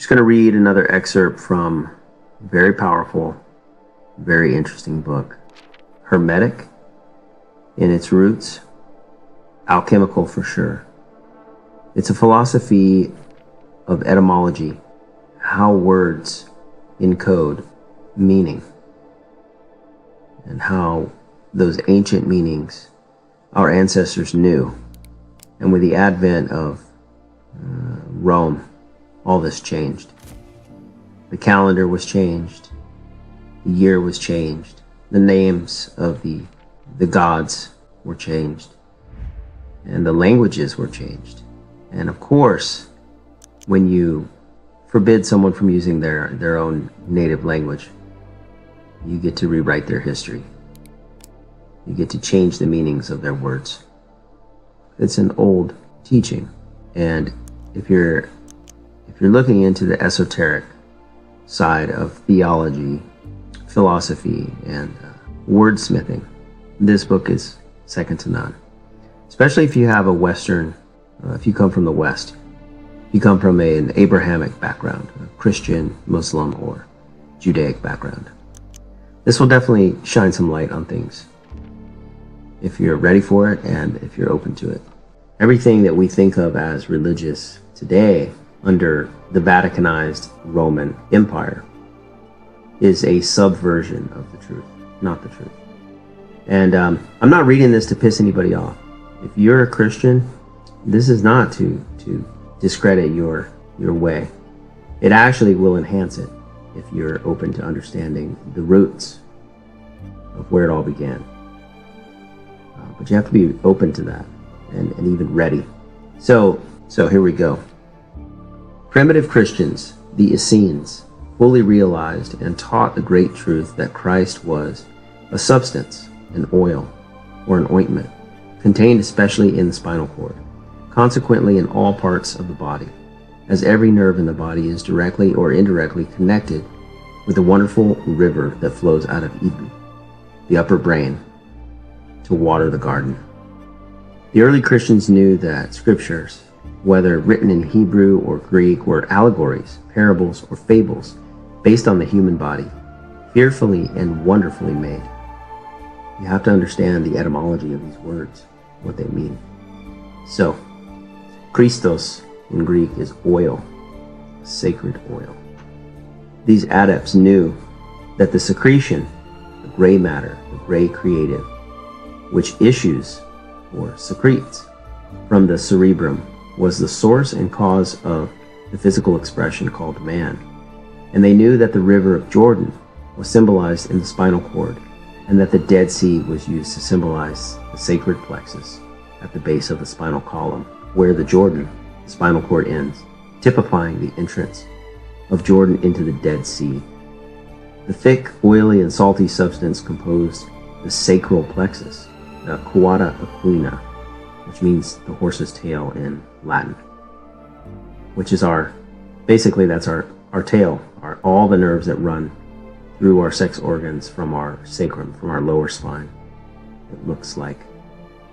Just going to read another excerpt from a very powerful, very interesting book, Hermetic in its roots, alchemical for sure. It's a philosophy of etymology, how words encode meaning, and how those ancient meanings our ancestors knew. And with the advent of Rome, all this changed. The calendar was changed. The year was changed. The names of the gods were changed. And the languages were changed. And of course, when you forbid someone from using their own native language, you get to rewrite their history. You get to change the meanings of their words. It's an old teaching. And if you're looking into the esoteric side of theology, philosophy, and wordsmithing, this book is second to none. Especially if you have a Western, if you come from the West, if you come from an Abrahamic background, a Christian, Muslim, or Judaic background. This will definitely shine some light on things if you're ready for it and if you're open to it. Everything that we think of as religious today under the Vaticanized Roman Empire is a subversion of the truth, not the truth. And I'm not reading this to piss anybody off. If you're a Christian, this is not to discredit your way. It actually will enhance it if you're open to understanding the roots of where it all began. But you have to be open to that and even ready. So here we go. Primitive Christians, the Essenes, fully realized and taught the great truth that Christ was a substance, an oil, or an ointment, contained especially in the spinal cord, consequently in all parts of the body, as every nerve in the body is directly or indirectly connected with the wonderful river that flows out of Eden, the upper brain, to water the garden. The early Christians knew that scriptures, whether written in Hebrew or Greek, were allegories, parables, or fables based on the human body, fearfully and wonderfully made. You have to understand the etymology of these words, what they mean. So, Christos in Greek is oil, sacred oil. These adepts knew that the secretion, the gray matter, the gray creative, which issues or secretes from the cerebrum, was the source and cause of the physical expression called man. And they knew that the river of Jordan was symbolized in the spinal cord, and that the Dead Sea was used to symbolize the sacred plexus at the base of the spinal column, where the Jordan, the spinal cord, ends, typifying the entrance of Jordan into the Dead Sea. The thick, oily, and salty substance composed the sacral plexus, the quota equina, which means the horse's tail in Latin, which is basically that's our tail, all the nerves that run through our sex organs from our sacrum, from our lower spine. It looks like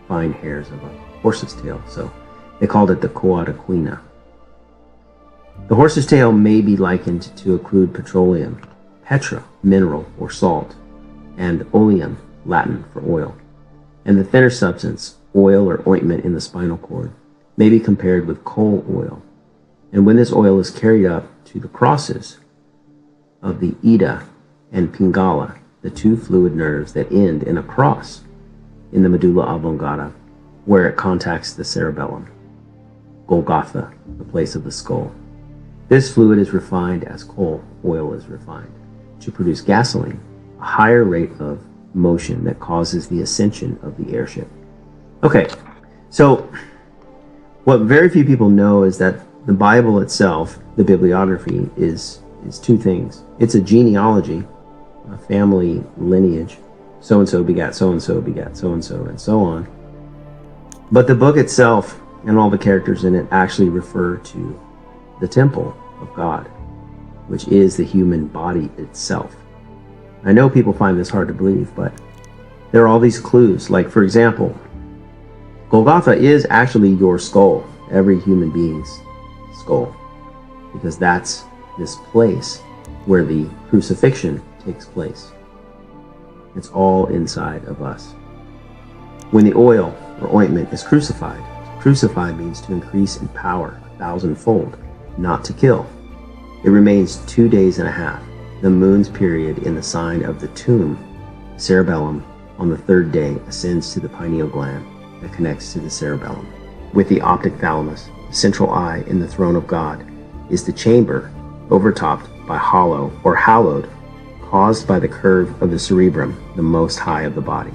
fine hairs of a horse's tail, so they called it the quota equina. The horse's tail may be likened to a crude petroleum, petra, mineral or salt, and oleum, Latin for oil. And the thinner substance, oil or ointment in the spinal cord, may be compared with coal oil. And when this oil is carried up to the crosses of the Ida and Pingala, the two fluid nerves that end in a cross in the medulla oblongata, where it contacts the cerebellum, Golgotha, the place of the skull. This fluid is refined as coal oil is refined to produce gasoline, a higher rate of motion that causes the ascension of the airship. Okay, so what very few people know is that the Bible itself, the bibliography, is two things. It's a genealogy, a family lineage. So-and-so begat so-and-so begat so-and-so, and so on. But the book itself and all the characters in it actually refer to the temple of God, which is the human body itself. I know people find this hard to believe, but there are all these clues. Like, for example, Golgotha is actually your skull, every human being's skull, because that's this place where the crucifixion takes place. It's all inside of us. When the oil or ointment is crucified, crucify means to increase in power 1,000-fold, not to kill. It remains 2 days and a half, the moon's period in the sign of the tomb, cerebellum. On the third day ascends to the pineal gland that connects to the cerebellum. With the optic thalamus, the central eye in the throne of God, is the chamber overtopped by hollow or hallowed, caused by the curve of the cerebrum, the most high of the body,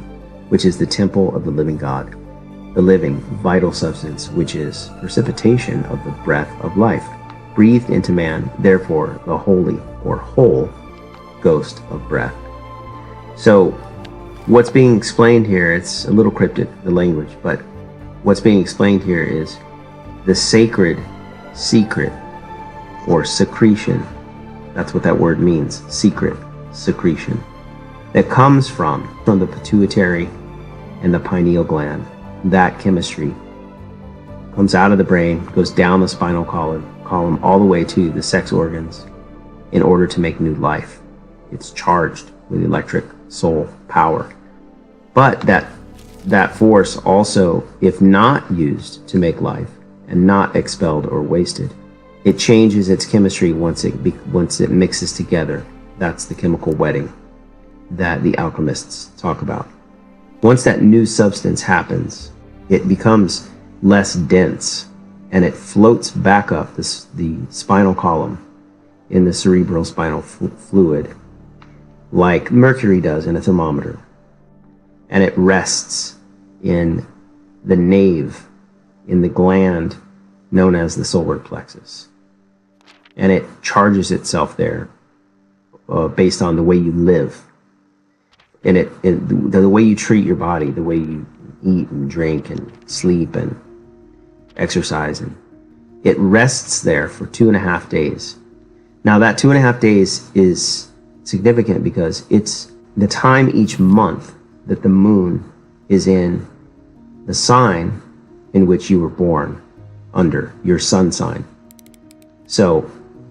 which is the temple of the living God, the living, vital substance, which is precipitation of the breath of life, breathed into man, therefore the holy or whole ghost of breath. So what's being explained here, it's a little cryptic, the language, but what's being explained here is the sacred secret or secretion. That's what that word means, secret, secretion, that comes from the pituitary and the pineal gland. That chemistry comes out of the brain, goes down the spinal column all the way to the sex organs in order to make new life. It's charged with electric soul power. But that force also, if not used to make life and not expelled or wasted, it changes its chemistry once it mixes together. That's the chemical wedding that the alchemists talk about. Once that new substance happens, it becomes less dense and it floats back up the spinal column in the cerebral spinal fluid like mercury does in a thermometer. And it rests in the nave, in the gland known as the solar plexus. And it charges itself there based on the way you live. And the way you treat your body, the way you eat and drink and sleep and exercise. And it rests there for 2.5 days. Now that 2.5 days is significant because it's the time each month that the moon is in the sign in which you were born under, your sun sign. So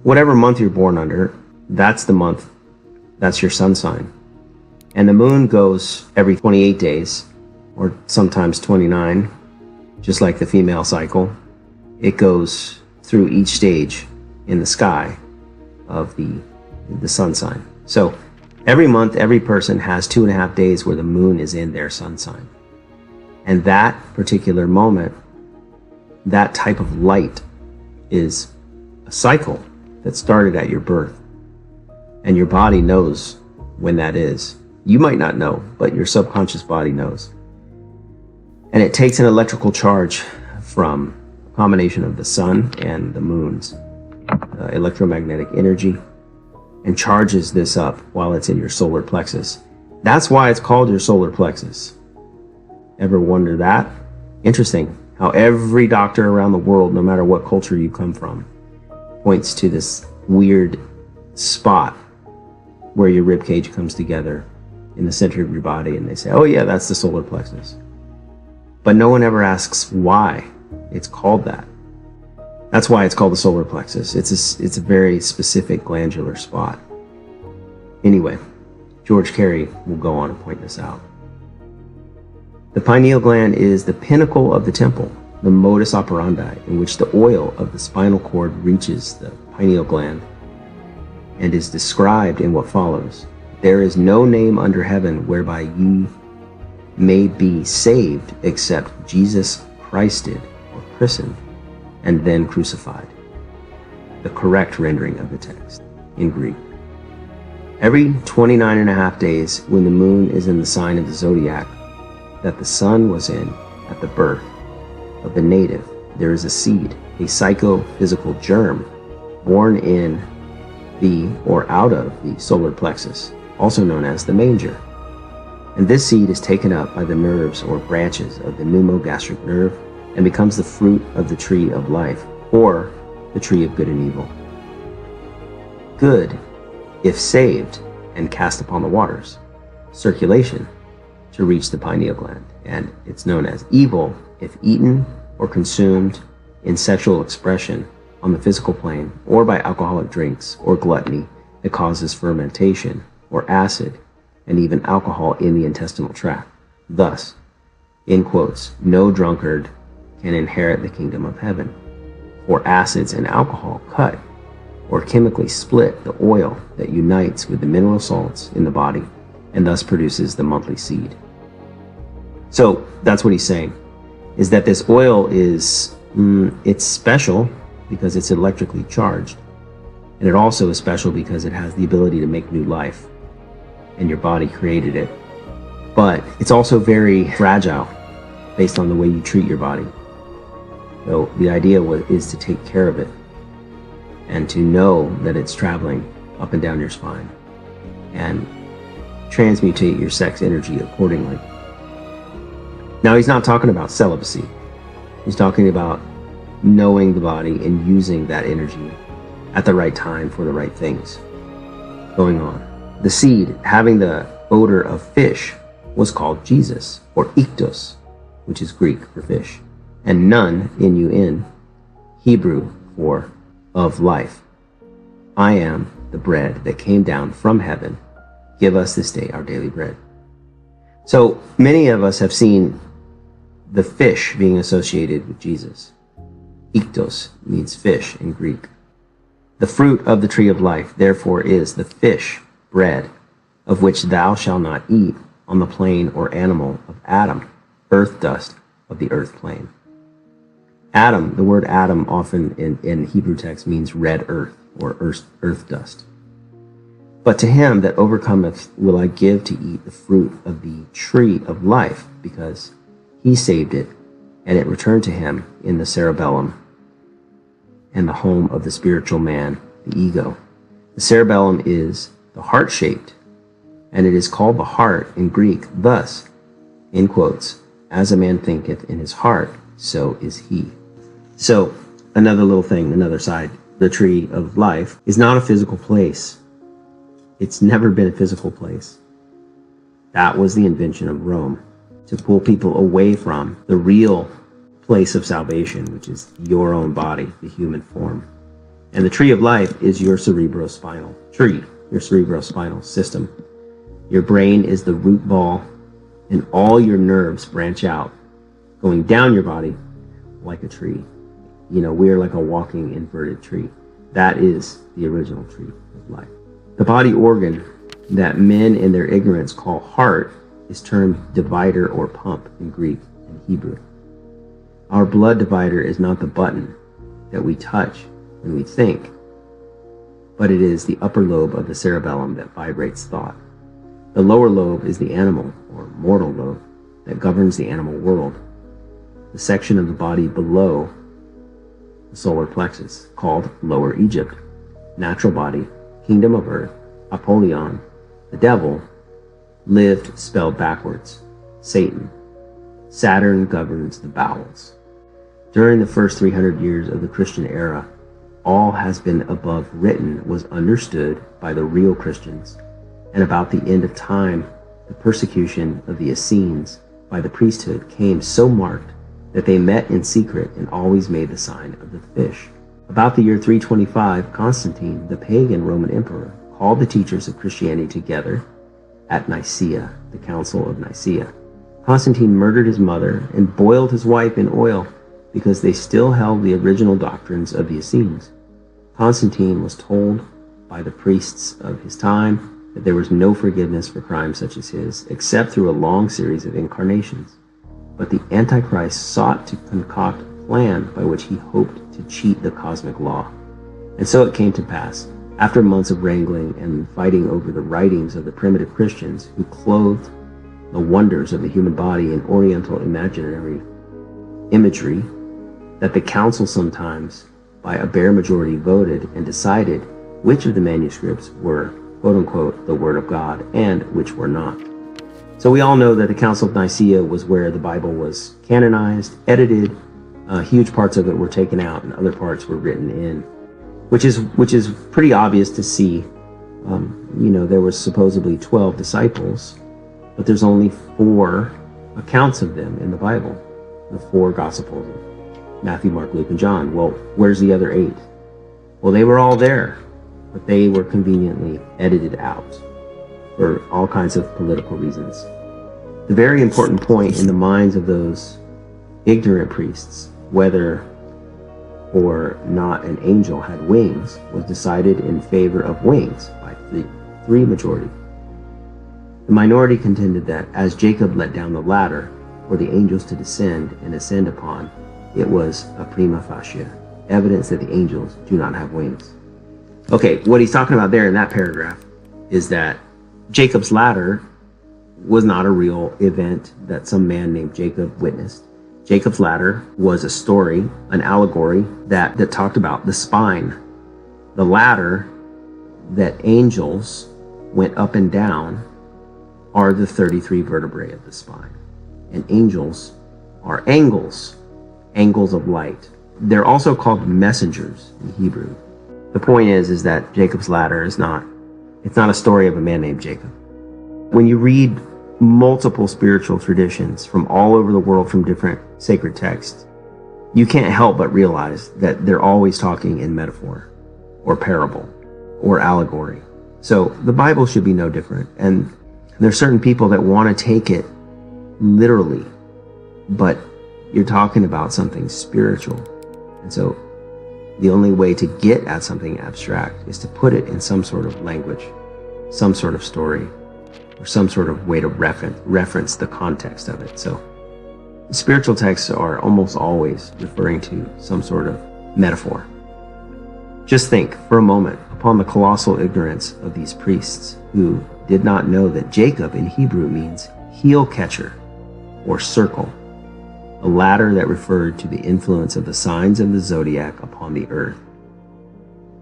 whatever month you're born under, that's the month, that's your sun sign. And the moon goes every 28 days, or sometimes 29, just like the female cycle. It goes through each stage in the sky of the sun sign. So every month, every person has 2.5 days where the moon is in their sun sign. And that particular moment, that type of light is a cycle that started at your birth. And your body knows when that is. You might not know, but your subconscious body knows. And it takes an electrical charge from a combination of the sun and the moon's electromagnetic energy and charges this up while it's in your solar plexus. That's why it's called your solar plexus. Ever wonder that? Interesting how every doctor around the world, no matter what culture you come from, points to this weird spot where your rib cage comes together in the center of your body, and they say, oh yeah, that's the solar plexus. But no one ever asks why it's called that. That's why it's called the solar plexus. It's a very specific glandular spot. Anyway, George Carey will go on and point this out. The pineal gland is the pinnacle of the temple, the modus operandi in which the oil of the spinal cord reaches the pineal gland, and is described in what follows. There is no name under heaven whereby ye may be saved except Jesus Christ did, or christened, and then crucified. The correct rendering of the text in Greek. Every 29.5 days, when the moon is in the sign of the Zodiac that the sun was in at the birth of the native, there is a seed, a psychophysical germ, born in the or out of the solar plexus, also known as the manger. And this seed is taken up by the nerves or branches of the pneumogastric nerve and becomes the fruit of the tree of life, or the tree of good and evil. Good, if saved and cast upon the waters, circulation to reach the pineal gland, and it's known as evil if eaten or consumed in sexual expression on the physical plane, or by alcoholic drinks or gluttony that causes fermentation or acid and even alcohol in the intestinal tract. Thus, in quotes, no drunkard can inherit the kingdom of heaven. For acids and alcohol cut or chemically split the oil that unites with the mineral salts in the body and thus produces the monthly seed. So that's what he's saying, is that this oil is, it's special because it's electrically charged. And it also is special because it has the ability to make new life, and your body created it. But it's also very fragile based on the way you treat your body. So the idea is to take care of it and to know that it's traveling up and down your spine and transmutate your sex energy accordingly. Now, he's not talking about celibacy. He's talking about knowing the body and using that energy at the right time for the right things going on. The seed, having the odor of fish, was called Jesus, or iktos, which is Greek for fish, and nun, N-U-N, Hebrew for of life. I am the bread that came down from heaven. Give us this day our daily bread. So many of us have seen the fish being associated with Jesus. Iktos means fish in Greek. The fruit of the tree of life, therefore, is the fish, bread, of which thou shalt not eat on the plain or animal of Adam, earth dust of the earth plane. Adam, the word Adam often in Hebrew text means red earth or earth dust. But to him that overcometh will I give to eat the fruit of the tree of life, because he saved it, and it returned to him in the cerebellum and the home of the spiritual man, the ego. The cerebellum is the heart-shaped, and it is called the heart in Greek. Thus, in quotes, as a man thinketh in his heart, so is he. So, another little thing, another side, the tree of life is not a physical place. It's never been a physical place. That was the invention of Rome, to pull people away from the real place of salvation, which is your own body, the human form. And the tree of life is your cerebrospinal tree, your cerebrospinal system. Your brain is the root ball, and all your nerves branch out, going down your body like a tree. You know, we're like a walking inverted tree. That is the original tree of life. The body organ that men in their ignorance call heart is termed divider or pump in Greek and Hebrew. Our blood divider is not the button that we touch when we think, but it is the upper lobe of the cerebellum that vibrates thought. The lower lobe is the animal or mortal lobe that governs the animal world. The section of the body below the solar plexus, called Lower Egypt, natural body, kingdom of earth, Apollyon, the devil, lived spelled backwards, Satan. Saturn governs the bowels. During the first 300 years of the Christian era, all has been above written was understood by the real Christians, and about the end of time, the persecution of the Essenes by the priesthood came so marked that they met in secret and always made the sign of the fish. About the year 325, Constantine, the pagan Roman emperor, called the teachers of Christianity together at Nicaea, the Council of Nicaea. Constantine murdered his mother and boiled his wife in oil because they still held the original doctrines of the Essenes. Constantine was told by the priests of his time that there was no forgiveness for crimes such as his, except through a long series of incarnations. But the Antichrist sought to concoct a plan by which he hoped to cheat the cosmic law. And so it came to pass, after months of wrangling and fighting over the writings of the primitive Christians who clothed the wonders of the human body in oriental imaginary imagery, that the council sometimes, by a bare majority, voted and decided which of the manuscripts were, quote-unquote, the Word of God, and which were not. So we all know that the Council of Nicaea was where the Bible was canonized, edited, huge parts of it were taken out, and other parts were written in, which is pretty obvious to see. There was supposedly 12 disciples, but there's only 4 accounts of them in the Bible, the 4 Gospels, Matthew, Mark, Luke, and John. Well, where's the other 8? Well, they were all there, but they were conveniently edited out for all kinds of political reasons. The very important point in the minds of those ignorant priests, whether or not an angel had wings, was decided in favor of wings by three majority. The minority contended that as Jacob let down the ladder for the angels to descend and ascend upon, it was a prima facie evidence that the angels do not have wings. Okay, what he's talking about there in that paragraph is that Jacob's ladder was not a real event that some man named Jacob witnessed. Jacob's ladder was a story, an allegory that talked about the spine, the ladder that angels went up and down are the 33 vertebrae of the spine. And angels are angles of light. They're also called messengers in Hebrew. The point is that Jacob's ladder it's not a story of a man named Jacob. When you read multiple spiritual traditions from all over the world from different sacred texts, you can't help but realize that they're always talking in metaphor or parable or allegory. So the Bible should be no different. And there's certain people that want to take it literally, but you're talking about something spiritual. And so the only way to get at something abstract is to put it in some sort of language, some sort of story, or some sort of way to reference the context of it. So spiritual texts are almost always referring to some sort of metaphor. Just think for a moment upon the colossal ignorance of these priests who did not know that Jacob in Hebrew means heel catcher or circle, a ladder that referred to the influence of the signs of the zodiac upon the earth.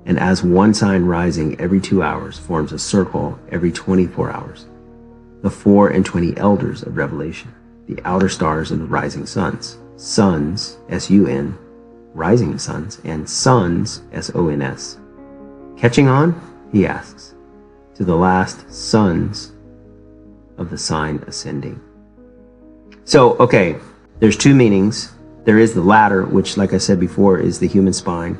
And as one sign rising every 2 hours forms a circle every 24 hours, the 24 elders of Revelation, the outer stars and the rising suns, suns, S-U-N, rising suns, and sons, S-O-N-S. Catching on, he asks, to the last sons of the sign ascending. So, okay, there's two meanings. There is the ladder, which, like I said before, is the human spine,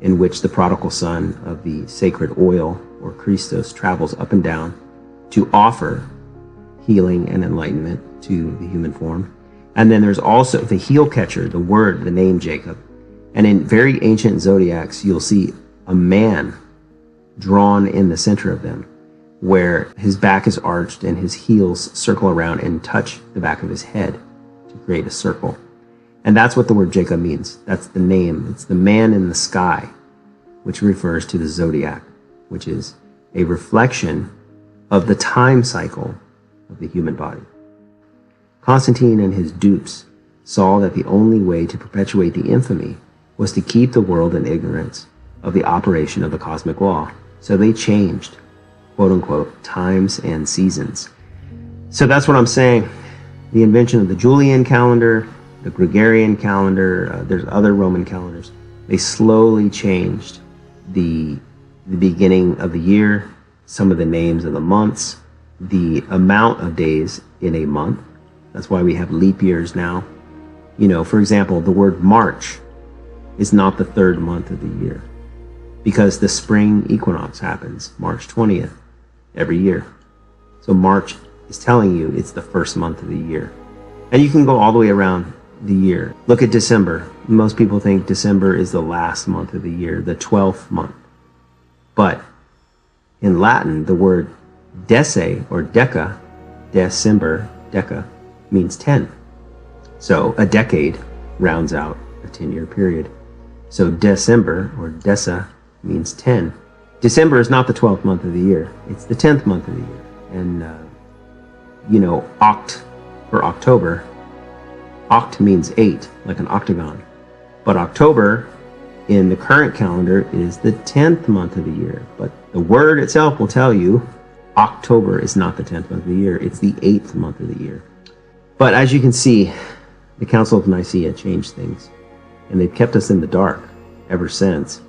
in which the prodigal son of the sacred oil, or Christos, travels up and down to offer healing and enlightenment to the human form. And then there's also the heel catcher, the word, the name Jacob. And in very ancient zodiacs, you'll see a man drawn in the center of them, where his back is arched and his heels circle around and touch the back of his head to create a circle. And that's what the word Jacob means. That's the name. It's the man in the sky, which refers to the zodiac, which is a reflection of the time cycle of the human body. Constantine and his dupes saw that the only way to perpetuate the infamy was to keep the world in ignorance of the operation of the cosmic law. So they changed, quote unquote, times and seasons. So that's what I'm saying. The invention of the Julian calendar, the Gregorian calendar, there's other Roman calendars. They slowly changed the beginning of the year, some of the names of the months, the amount of days in a month. That's why we have leap years now. You know, for example, the word March is not the third month of the year because the spring equinox happens March 20th every year. So March is telling you it's the first month of the year. And you can go all the way around the year. Look at December. Most people think December is the last month of the year, the 12th month. But in Latin, the word dece or deca, December, deca, means 10. So a decade rounds out a 10-year period. So December or deca means 10. December is not the 12th month of the year. It's the 10th month of the year. And, oct for October, oct means 8, like an octagon. But October in the current calendar is the 10th month of the year. But the word itself will tell you October is not the 10th month of the year. It's the 8th month of the year. But as you can see, the Council of Nicaea changed things. And they've kept us in the dark ever since.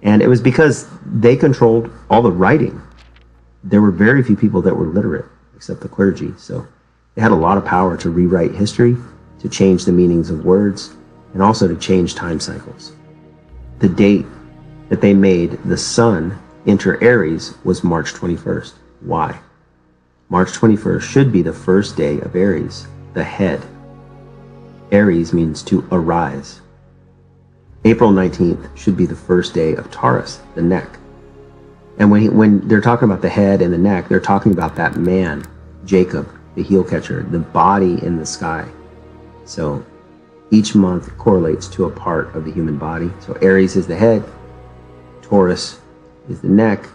And it was because they controlled all the writing. There were very few people that were literate, except the clergy. So they had a lot of power to rewrite history, to change the meanings of words, and also to change time cycles. The date that they made the sun enter Aries was March 21st. Why? March 21st should be the first day of Aries, the head. Aries means to arise. April 19th should be the first day of Taurus, the neck. And when they're talking about the head and the neck, they're talking about that man, Jacob, the heel catcher, the body in the sky. So each month correlates to a part of the human body. So Aries is the head, Taurus is the neck,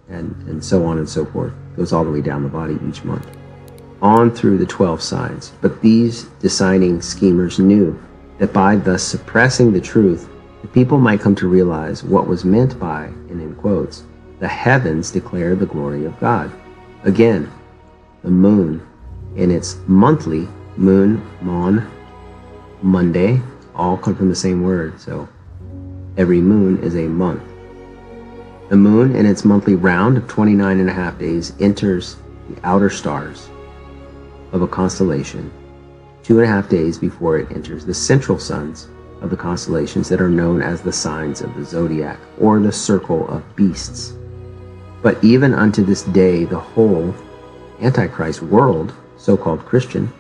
and so on and so forth. Goes all the way down the body each month, on through the 12 signs. But these deciding schemers knew that by thus suppressing the truth, the people might come to realize what was meant by, and in quotes, the heavens declare the glory of God. Again, the moon in its monthly Mrryanmcmahon, Monday, all come from the same word. So every moon is a month. The moon in its monthly round of 29 and a half days enters the outer stars of a constellation 2.5 days before it enters the central suns of the constellations that are known as the signs of the Zodiac, or the circle of beasts. But even unto this day, the whole Antichrist world, so-called Christian,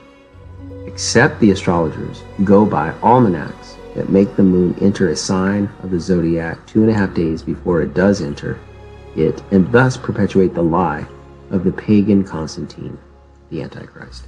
except the astrologers, go by almanacs that make the moon enter a sign of the Zodiac 2.5 days before it does enter it, and thus perpetuate the lie of the pagan Constantine, the Antichrist.